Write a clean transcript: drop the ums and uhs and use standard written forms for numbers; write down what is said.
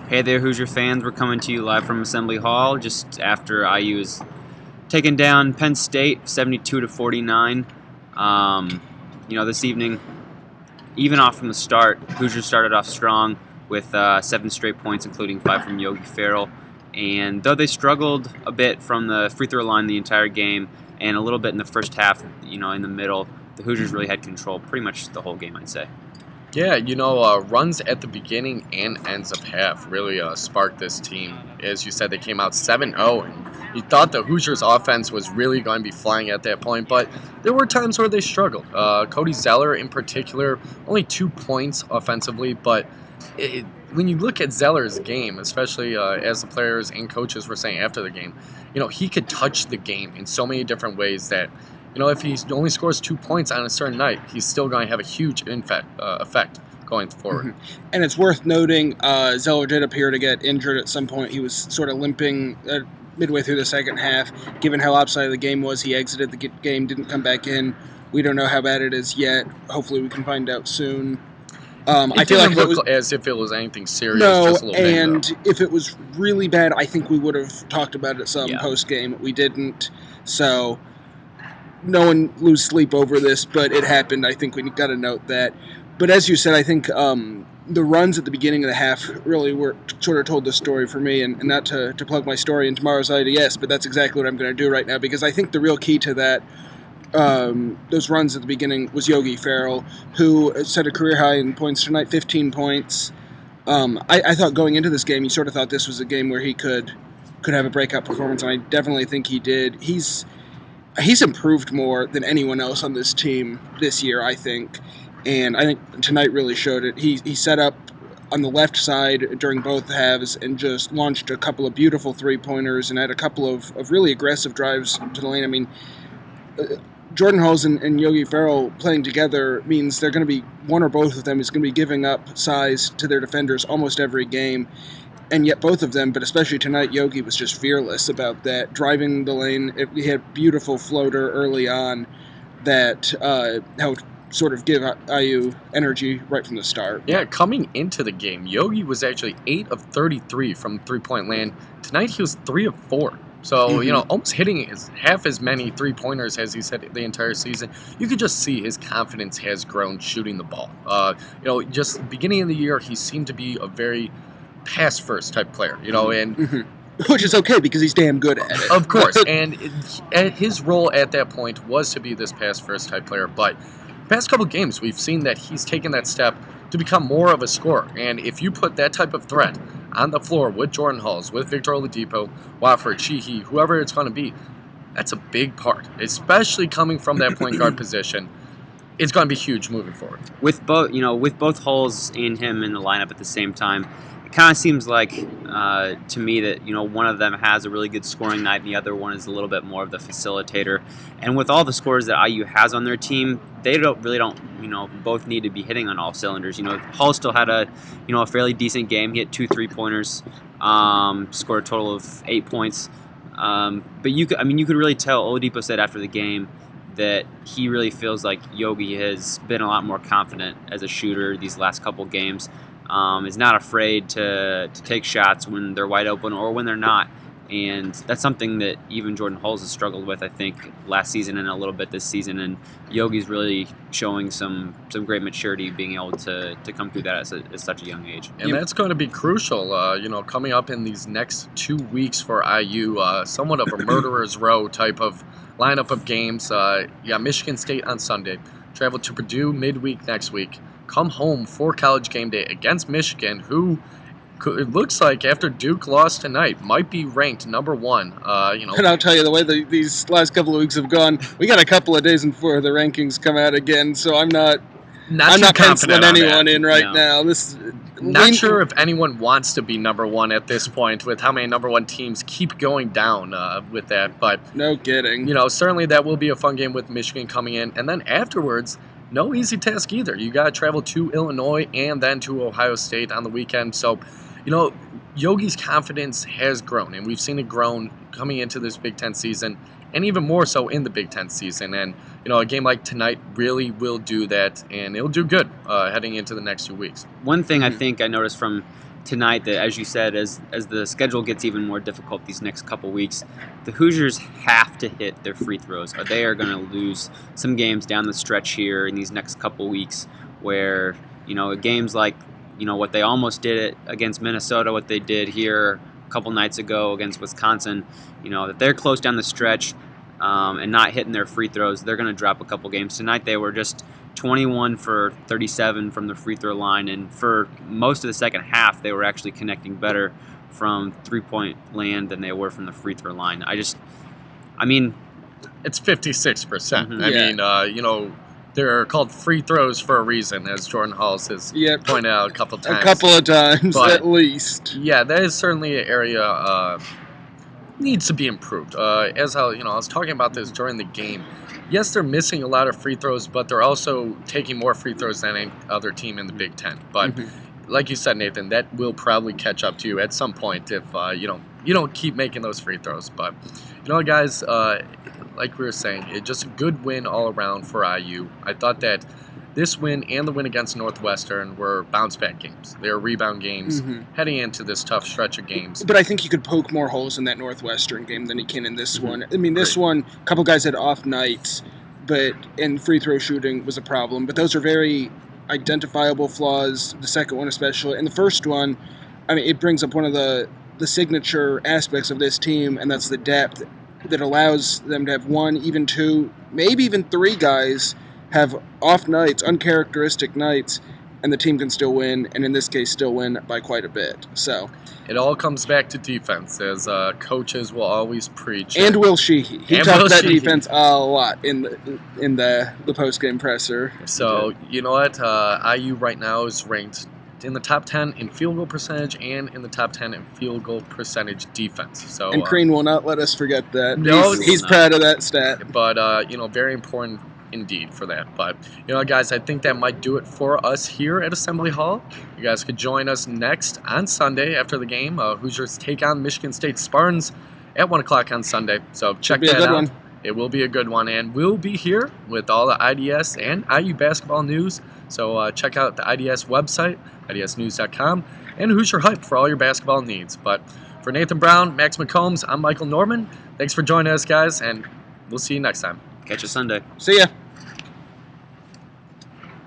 Hey there, Hoosier fans. We're coming to you live from Assembly Hall just after IU has taken down Penn State 72 to 49. This evening, even off from the start, Hoosiers started off strong with 7 straight points, including 5 from Yogi Ferrell. And though they struggled a bit from the free throw line the entire game and a little bit in the first half, in the middle, the Hoosiers really had control pretty much the whole game, I'd say. Yeah, runs at the beginning and ends of half really sparked this team. As you said, they came out 7-0, and you thought the Hoosiers' offense was really going to be flying at that point, but there were times where they struggled. Cody Zeller, in particular, only 2 points offensively, but when you look at Zeller's game, especially as the players and coaches were saying after the game, he could touch the game in so many different ways that if he only scores 2 points on a certain night, he's still going to have a huge effect going forward. Mm-hmm. And it's worth noting, Zeller did appear to get injured at some point. He was sort of limping midway through the second half. Given how lopsided the game was, he exited the game, didn't come back in. We don't know how bad it is yet. Hopefully we can find out soon. I feel like it look as if it was anything serious. No, just a little and bit, if it was really bad, I think we would have talked about it some post-game. We didn't, so no one lose sleep over this, but it happened. I think we got to note that. But as you said, I think the runs at the beginning of the half really sort of told the story for me, and not to plug my story in tomorrow's IDS, but that's exactly what I'm going to do right now, because I think the real key to that, those runs at the beginning, was Yogi Ferrell, who set a career high in points tonight, 15 points. I thought going into this game, you sort of thought this was a game where he could have a breakout performance, and I definitely think he did. He's improved more than anyone else on this team this year, I think. And I think tonight really showed it. He set up on the left side during both halves and just launched a couple of beautiful three-pointers and had a couple of really aggressive drives to the lane. I mean, Jordan Hulls and Yogi Ferrell playing together means they're going to be, one or both of them is going to be giving up size to their defenders almost every game. And yet both of them, but especially tonight, Yogi was just fearless about that, driving the lane. He had a beautiful floater early on that helped sort of give IU energy right from the start. Yeah, coming into the game, Yogi was actually 8 of 33 from three-point land. Tonight he was 3 of 4. So, almost hitting half as many three-pointers as he's hit the entire season. You could just see his confidence has grown shooting the ball. Just beginning of the year, he seemed to be a very pass-first type player, and... Which is okay because he's damn good at it. Of course, and his role at that point was to be this pass-first type player, but the past couple games we've seen that he's taken that step to become more of a scorer, and if you put that type of threat on the floor with Jordan Hulls, with Victor Oladipo, Wofford, Sheehy, whoever it's going to be, that's a big part, especially coming from that point guard position. It's going to be huge moving forward. With both Hulls and him in the lineup at the same time, kind of seems like to me that one of them has a really good scoring night and the other one is a little bit more of the facilitator. And with all the scores that IU has on their team, they don't both need to be hitting on all cylinders. Hall still had a fairly decent game. He had 2 3-pointers, scored a total of 8 points. But you could really tell. Oladipo said after the game that he really feels like Yogi has been a lot more confident as a shooter these last couple games. Is not afraid to take shots when they're wide open or when they're not. And that's something that even Jordan Hulls has struggled with, I think, last season and a little bit this season. And Yogi's really showing some great maturity being able to come through that at such a young age. And that's going to be crucial, coming up in these next 2 weeks for IU, somewhat of a murderer's row type of lineup of games. Michigan State on Sunday, travel to Purdue midweek next week, come home for College game day against Michigan, who it looks like after Duke lost tonight might be ranked number 1. And I'll tell you, the way these last couple of weeks have gone, we got a couple of days before the rankings come out again, so I'm not penciling anyone in right now. Not sure if anyone wants to be number 1 at this point with how many number 1 teams keep going down with that. But no kidding. Certainly that will be a fun game with Michigan coming in. And then afterwards, no easy task either. You got to travel to Illinois and then to Ohio State on the weekend. So, Yogi's confidence has grown, and we've seen it grown coming into this Big Ten season, and even more so in the Big Ten season. And, a game like tonight really will do that, and it'll do good heading into the next 2 weeks. One thing I think I noticed from tonight that, as you said, as the schedule gets even more difficult these next couple weeks, the Hoosiers have to hit their free throws, or they are going to lose some games down the stretch here in these next couple weeks. Where games like what they almost did it against Minnesota, what they did here a couple nights ago against Wisconsin, that they're close down the stretch and not hitting their free throws, they're going to drop a couple games. Tonight they were just 21 for 37 from the free throw line, and for most of the second half they were actually connecting better from three-point land than they were from the free throw line. It's 56%. I mean, they're called free throws for a reason, as Jordan Halls has pointed out a couple times. A couple of times, but, at least. Yeah, that is certainly an area needs to be improved. As I was talking about this during the game. Yes, they're missing a lot of free throws, but they're also taking more free throws than any other team in the Big Ten. But like you said, Nathan, that will probably catch up to you at some point if you don't keep making those free throws. But guys, like we were saying, it's just a good win all around for IU. I thought that this win and the win against Northwestern were bounce-back games. They were rebound games heading into this tough stretch of games. But I think you could poke more holes in that Northwestern game than you can in this one. I mean, this one, a couple guys had off nights, and free throw shooting was a problem. But those are very identifiable flaws, the second one especially. And the first one, I mean, it brings up one of the signature aspects of this team, and that's the depth that allows them to have one, even two, maybe even three guys have off nights, uncharacteristic nights, and the team can still win, and in this case, still win by quite a bit. So it all comes back to defense, as coaches will always preach. And Will Sheehy. He talked that defense a lot in the post-game presser. So, you know what? IU right now is ranked in the top 10 in field goal percentage and in the top 10 in field goal percentage defense. So, and Crean will not let us forget that. No, he's proud of that stat. But, very important indeed for that. But, guys, I think that might do it for us here at Assembly Hall. You guys could join us next on Sunday after the game. Hoosiers take on Michigan State Spartans at 1 o'clock on Sunday. So check that out. One. It will be a good one. And we'll be here with all the IDS and IU basketball news. So check out the IDS website, idsnews.com, and Hoosier Hype for all your basketball needs. But for Nathan Brown, Max McCombs, I'm Michael Norman. Thanks for joining us, guys, and we'll see you next time. Catch you Sunday. See ya.